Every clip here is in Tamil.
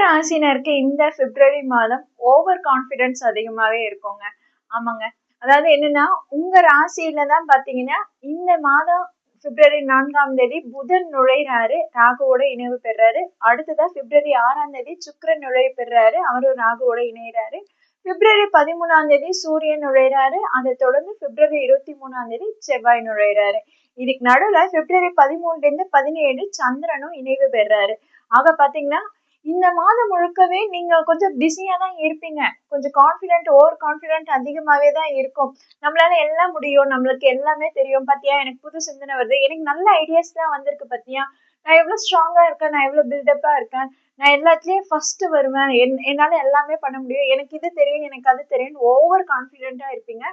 ராசினருக்கு இந்த பிப்ரவரி மாதம் ஓவர் கான்பிடன்ஸ் அதிகமாவே இருக்குங்க. ஆமாங்க. அதாவது என்னன்னா, உங்க ராசியில தான் பாத்தீங்கன்னா இந்த மாதம் பிப்ரவரி 4ஆம் தேதி புதன் நுழைறாரு, ராகுவோட இணைவு பெறாரு. அடுத்ததா பிப்ரவரி 6ஆம் தேதி சுக்கிரன் நுழைவு பெறாரு, அவரும் ராகுவோட இணைகிறாரு. பிப்ரவரி 13ஆம் தேதி சூரியன் நுழைறாரு. அதை தொடர்ந்து பிப்ரவரி 23ஆம் தேதி செவ்வாய் நுழைறாரு. இதுக்கு நடுவுல பிப்ரவரி 13ல இருந்து 17 சந்திரனும் இணைவு பெறாரு. ஆக பாத்தீங்கன்னா இந்த மாதம் முழுக்கவே நீங்க கொஞ்சம் பிஸியா தான் இருப்பீங்க. கொஞ்சம் கான்பிடென்ட், ஓவர் கான்பிடென்ட் அதிகமாவே தான் இருக்கும். நம்மளால எல்லாம் முடியும், நம்மளுக்கு எல்லாமே தெரியும் பாத்தியா, எனக்கு புது சிந்தனை வருது, எனக்கு நல்ல ஐடியாஸ் தான் வந்திருக்கு பாத்தியா, நான் எவ்வளவு ஸ்ட்ராங்கா இருக்கேன், நான் எவ்வளவு பில்டப்பா இருக்கேன், நான் எல்லாத்துலயும் ஃபர்ஸ்ட் வருவேன், என்னால எல்லாமே பண்ண முடியும், எனக்கு இது தெரியும், எனக்கு அது தெரியும், ஓவர் கான்பிடென்டா இருப்பீங்க.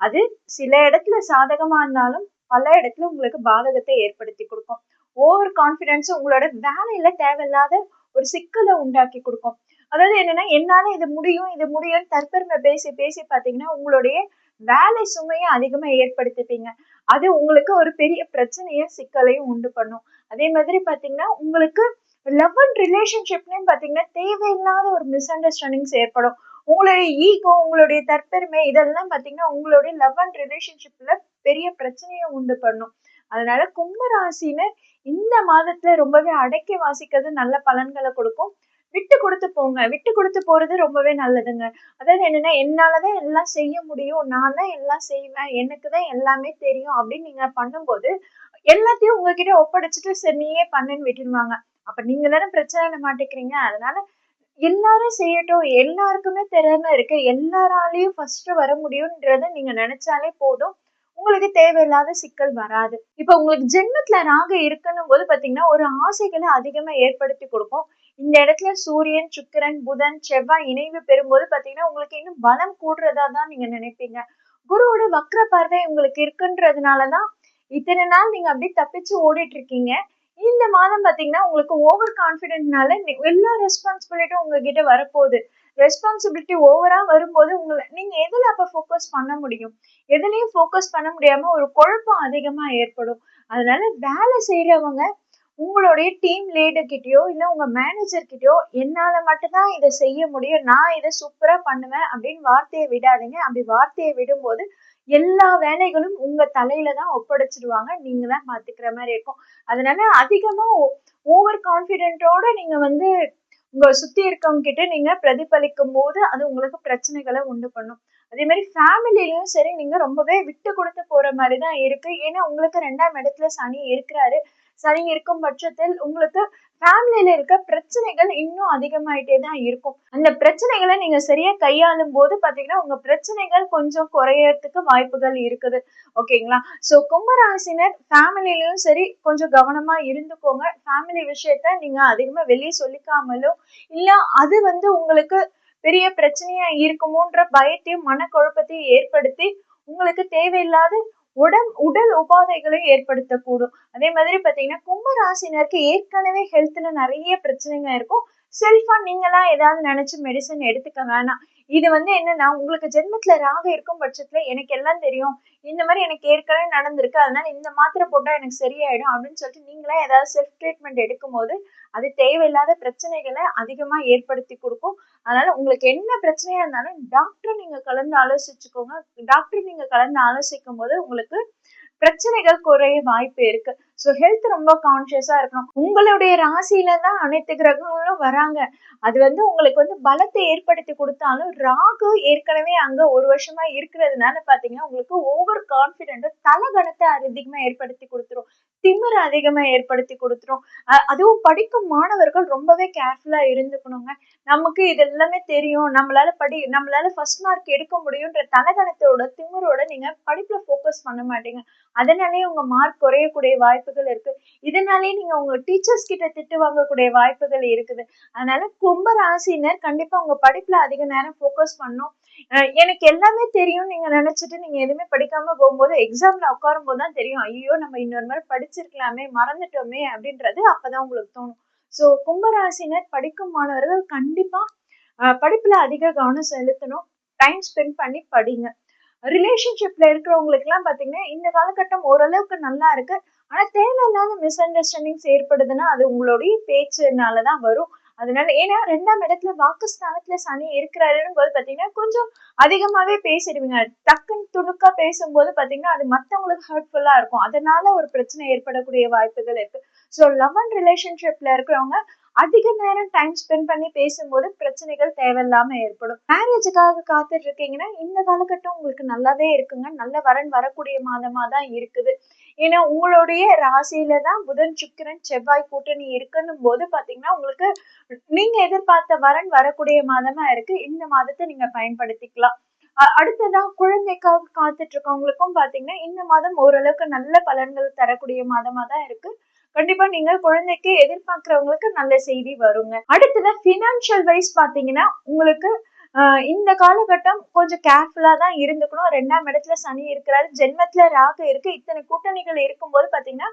அது சில இடத்துல சாதகமா இருந்தாலும் பல இடத்துல உங்களுக்கு பாதகத்தை ஏற்படுத்தி கொடுக்கும். ஓவர் கான்பிடன்ஸ் உங்களோட வேலையில தேவையில்லாத ஒரு சிக்கலை உண்டாக்கி கொடுக்கும். அதாவது என்னன்னா, என்னால இது முடியும் இது முடியும் தற்பெருமை பேசி பேசி பாத்தீங்கன்னா உங்களுடைய வேலை சுமையை அதிகமா ஏற்படுத்திப்பீங்க. அது உங்களுக்கு ஒரு பெரிய பிரச்சனையும் சிக்கலையும் உண்டு பண்ணும். அதே மாதிரி பாத்தீங்கன்னா உங்களுக்கு லவ் அண்ட் ரிலேஷன்ஷிப்லயும் பாத்தீங்கன்னா தேவையில்லாத ஒரு மிஸ் அண்டர்ஸ்டாண்டிங்ஸ் ஏற்படும். உங்களுடைய ஈகோ, உங்களுடைய தற்பெருமை இதெல்லாம் பாத்தீங்கன்னா உங்களுடைய லவ் அண்ட் ரிலேஷன்ஷிப்ல பெரிய பிரச்சனையை உண்டு பண்ணும். அதனால கும்பராசினர் இந்த மாதத்துல ரொம்பவே அடக்கி வாசிக்கிறது நல்ல பலன்களை கொடுக்கும். விட்டு கொடுத்து போங்க, விட்டு கொடுத்து போறது ரொம்பவே நல்லதுங்க. அதாவது என்னன்னா, என்னாலதான் எல்லாம் செய்ய முடியும், நான் தான் எல்லாம் செய்வேன், எனக்குதான் எல்லாமே தெரியும் அப்படின்னு நீங்க பண்ணும்போது எல்லாத்தையும் உங்ககிட்ட ஒப்படைச்சிட்டு சரி நீயே பண்ணுன்னு விட்டுருவாங்க. அப்ப நீங்க தானே பிரச்சனையில மாட்டிக்கிறீங்க. அதனால எல்லாரும் செய்யட்டும், எல்லாருக்குமே திறமை இருக்கு, எல்லாராலையும் ஃபர்ஸ்ட் வர முடியும்ன்றத நீங்க நினைச்சாலே போதும். உங்களுக்கு தேவையில்லாத சிக்கல் வராது. இப்ப உங்களுக்கு ஜென்மத்துல ராகு இருக்குன்னும் போது பாத்தீங்கன்னா ஒரு ஆசைகளை அதிகமா ஏற்படுத்தி கொடுக்கும். இந்த இடத்துல சூரியன், சுக்கிரன், புதன், செவ்வாய் இணைவு பெறும்போது பாத்தீங்கன்னா உங்களுக்கு இன்னும் பலம் கூடுறதா தான் நீங்க நினைப்பீங்க. குருவோட வக்ர பார்வை உங்களுக்கு இருக்குன்றதுனாலதான் இத்தனை நாள் நீங்க அப்படியே தப்பிச்சு ஓடிட்டு இருக்கீங்க. இந்த மாதம் பாத்தீங்கன்னா உங்களுக்கு ஓவர் கான்பிடென்ட்னால எல்லா ரெஸ்பான்சிபிலிட்டியும் உங்ககிட்ட வரப்போகுது. ரெஸ்பான்சிபிலிட்டி ஓவரா வரும்போது உங்களை நீங்க எதுல அப்ப ஃபோக்கஸ் பண்ண முடியும்? எதுலயும் ஃபோக்கஸ் பண்ண முடியாம ஒரு குழப்பம் அதிகமா ஏற்படும். அதனால வேலை செய்யறவங்க உங்களுடைய டீம் லீடர் கிட்டயோ இல்ல உங்க மேனேஜர் கிட்டயோ என்னால மட்டும்தான் இதை செய்ய முடியும், நான் இதை சூப்பரா பண்ணுவேன் அப்படின்னு வார்த்தையை விடாதீங்க. அப்படி வார்த்தையை விடும்போது எல்லா வேலைகளும் உங்க தலையில தான் ஒப்படைச்சிடுவாங்க, நீங்க தான் பாத்துக்கிற மாதிரி இருக்கும். அதனால அதிகமா ஓவர் கான்பிடென்ட்டோட நீங்க உங்க சுத்தி இருக்கவங்க கிட்ட நீங்க பிரதிபலிக்கும் போது அது உங்களுக்கு பிரச்சனைகளை உண்டு பண்ணும். அதே மாதிரி ஃபேமிலிலயும் சரி, நீங்க ரொம்பவே விட்டு கொடுத்து போற மாதிரிதான் இருக்கு. ஏன்னா உங்களுக்கு 2ஆம் இடத்துல சனி இருக்கிறாரு. சனி இருக்கும் பட்சத்தில் உங்களுக்கு ஃபேமிலியில இருக்க பிரச்சனைகள் இன்னும் அதிகமாயிட்டே தான் இருக்கும். அந்த பிரச்சனைகளை நீங்க சரியா கையாளும் போது பாத்தீங்கன்னா உங்க பிரச்சனைகள் கொஞ்சம் குறையறதுக்கு வாய்ப்புகள் இருக்குது. ஓகேங்களா? சோ கும்பராசினர் ஃபேமிலிலயும் சரி கொஞ்சம் கவனமா இருந்துக்கோங்க. ஃபேமிலி விஷயத்த நீங்க அதிகமா வெளியே சொல்லிக்காமலோ இல்ல அது உங்களுக்கு பெரிய பிரச்சனையா இருக்குமோன்ற பயத்தையும் மனக்குழப்பத்தையும் ஏற்படுத்தி உங்களுக்கு தேவையில்லாத உடல் உபாதைகளையும் ஏற்படுத்தக்கூடும். அதே மாதிரி பாத்தீங்கன்னா கும்பராசினருக்கு ஏற்கனவே ஹெல்த்ல நிறைய பிரச்சனைங்க இருக்கும். செல்ஃபா நீங்களா ஏதாவது நினைச்சு மெடிசன் எடுத்துக்க வேணாம். இது என்னன்னா, உங்களுக்கு ஜென்மத்துல ராகு இருக்கும் பட்சத்துல எனக்கு எல்லாம் தெரியும், இந்த மாதிரி எனக்கு ஏற்கனவே நடந்திருக்கு, அதனால இந்த மாத்திரை போட்டா எனக்கு சரியாயிடும் அப்படின்னு சொல்லிட்டு நீங்களா ஏதாவது செல்ஃப் ட்ரீட்மெண்ட் எடுக்கும் போது அது தேவையில்லாத பிரச்சனைகளை அதிகமா ஏற்படுத்தி கொடுக்கும். அதனால உங்களுக்கு என்ன பிரச்சனையா இருந்தாலும் டாக்டர் நீங்க கலந்து ஆலோசிச்சுக்கோங்க. டாக்டர் நீங்க கலந்து ஆலோசிக்கும் போது உங்களுக்கு பிரச்சனைகள் குறைய வாய்ப்பு இருக்கு. சோ ஹெல்த் ரொம்ப கான்சியஸா இருக்கணும். உங்களுடைய ராசியில தான் அனைத்து கிரகங்களும் வராங்க. அது உங்களுக்கு பலத்தை ஏற்படுத்தி கொடுத்தாலும் ராகு ஏற்கனவே அங்க ஒரு வருஷமா இருக்கிறதுனால பாத்தீங்கன்னா உங்களுக்கு ஓவர் கான்பிடென்ட் தலகணத்தை அதிகமா ஏற்படுத்தி கொடுத்துரும், திமிர அதிகமா ஏற்படுத்தி கொடுத்துரும். அதுவும் படிக்கும் மாணவர்கள் ரொம்பவே கேர்ஃபுல்லா இருந்துக்கணுங்க. நமக்கு இது எல்லாமே தெரியும், நம்மளால ஃபர்ஸ்ட் மார்க் எடுக்க முடியும்ன்ற தலகணத்தோட திமிரோட நீங்க படிப்புல ஃபோக்கஸ் பண்ண மாட்டீங்க. அதனாலேயே உங்க மார்க் குறையக்கூடிய வாய்ப்புகள் இருக்கு. இதனாலேயே நீங்க உங்க டீச்சர்ஸ் கிட்ட திட்டு வாங்கக்கூடிய வாய்ப்புகள் இருக்குது. அதனால கும்ப ராசினர் கண்டிப்பா உங்க படிப்புல அதிக நேரம் ஃபோக்கஸ் பண்ணும். எனக்கு எல்லாமே தெரியும் நீங்க நினைச்சிட்டு நீங்க எதுவுமே படிக்காம போகும்போது எக்ஸாம்ல உட்காரும் போதுதான் தெரியும், ஐயோ நம்ம இன்னொரு மாதிரி படிச்சிருக்கலாமே, மறந்துட்டோமே அப்படின்றது அப்பதான் உங்களுக்கு தோணும். சோ கும்பராசினர் படிக்கும் மாணவர்கள் கண்டிப்பா படிப்புல அதிக கவனம் செலுத்தணும். டைம் ஸ்பெண்ட் பண்ணி படிங்க. ரிலேஷன்ஷிப்ல இருக்கிறவங்களுக்கு எல்லாம் பாத்தீங்கன்னா இந்த காலகட்டம் ஓரளவுக்கு நல்லா இருக்கு. ஆனா தேவையில்லாத மிஸ் அண்டர்ஸ்டாண்டிங்ஸ் ஏற்படுதுன்னா அது உங்களுடைய பேச்சுனாலதான் வரும். அதனால ஏன்னா 2ஆம் இடத்துல வாக்குஸ்தானத்துல சனி இருக்கிறாருன்னு போது பாத்தீங்கன்னா கொஞ்சம் அதிகமாவே பேசிடுவீங்க. டக்குன்னு துணுக்கா பேசும்போது பாத்தீங்கன்னா அது மத்தவங்களுக்கு ஹர்ட்ஃபுல்லா இருக்கும். அதனால ஒரு பிரச்சனை ஏற்படக்கூடிய வாய்ப்புகள் இருக்கு. ஸோ லவ் அண்ட் ரிலேஷன்ஷிப்ல இருக்கிறவங்க அதிக நேரம் டைம் ஸ்பெண்ட் பண்ணி பேசும்போது பிரச்சனைகள் தேவையில்லாம ஏற்படும். மேரேஜுக்காக காத்துட்டு இருக்கீங்கன்னா இந்த காலகட்டம் உங்களுக்கு நல்லாவே இருக்குங்க. நல்ல வரன் வரக்கூடிய மாதமா தான் இருக்குது. ஏன்னா உங்களுடைய ராசியில தான் புதன், சுக்கிரன், செவ்வாய் கூட்டணி இருக்குன்னும் போது பாத்தீங்கன்னா உங்களுக்கு நீங்க எதிர்பார்த்த வரன் வரக்கூடிய மாதமா இருக்கு. இந்த மாதத்தை நீங்க பயன்படுத்திக்கலாம். அடுத்ததா குழந்தைக்காக காத்துட்டு இருக்கவங்களுக்கும் பாத்தீங்கன்னா இந்த மாதம் ஓரளவுக்கு நல்ல பலன்கள் தரக்கூடிய மாதமா தான் இருக்கு. கண்டிப்பா நீங்க குழந்தைக்கு எதிர்பார்க்கிறவங்களுக்கு நல்ல செய்தி வருங்க. அடுத்தது பினான்சியல் வைஸ் பாத்தீங்கன்னா உங்களுக்கு இந்த காலகட்டம் கொஞ்சம் கேர்ஃபுல்லா தான் இருந்துக்கணும். 2ஆம் இடத்துல சனி இருக்கிறாரு, ஜென்மத்துல ராகு இருக்கு. இத்தனை கூட்டணிகள் இருக்கும்போது பாத்தீங்கன்னா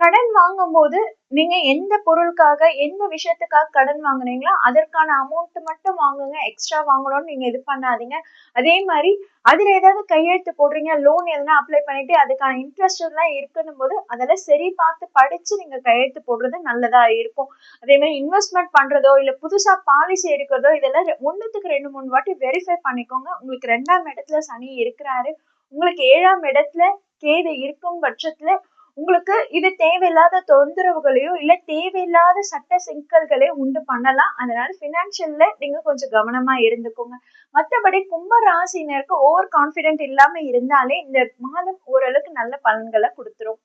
கடன் வாங்கும்போது நீங்க எந்த பொருளுக்காக எந்த விஷயத்துக்காக கடன் வாங்குனீங்களோ அதற்கான அமௌண்ட் மட்டும் வாங்குங்க. எக்ஸ்ட்ரா வாங்கணும்னு நீங்க இது பண்ணாதீங்க. அதே மாதிரி அதுல ஏதாவது கையெழுத்து போடுறீங்க, லோன் எதுனா அப்ளை பண்ணிட்டு அதுக்கான இன்ட்ரெஸ்ட் எல்லாம் இருக்குன்னும் போது அதெல்லாம் சரி பார்த்து படிச்சு நீங்க கையெழுத்து போடுறது நல்லதா இருக்கும். அதே மாதிரி இன்வெஸ்ட்மெண்ட் பண்றதோ இல்ல புதுசா பாலிசி எடுக்கிறதோ இதெல்லாம் 1க்கு 2, 3 வாட்டி வெரிஃபை பண்ணிக்கோங்க. உங்களுக்கு 2ஆம் இடத்துல சனி இருக்கிறாரு, உங்களுக்கு 7ஆம் இடத்துல கேது இருக்கும் பட்சத்துல உங்களுக்கு இது தேவையில்லாத தொந்தரவுகளையோ இல்ல தேவையில்லாத சட்ட சிக்கல்களையோ உண்டு பண்ணலாம். அதனால பினான்சியல்ல நீங்க கொஞ்சம் கவனமா இருந்துக்கோங்க. மத்தபடி கும்ப ராசினருக்கு ஓவர் கான்பிடென்ட் இல்லாம இருந்தாலே இந்த மாதம் ஓரளவுக்கு நல்ல பலன்களை கொடுத்துரும்.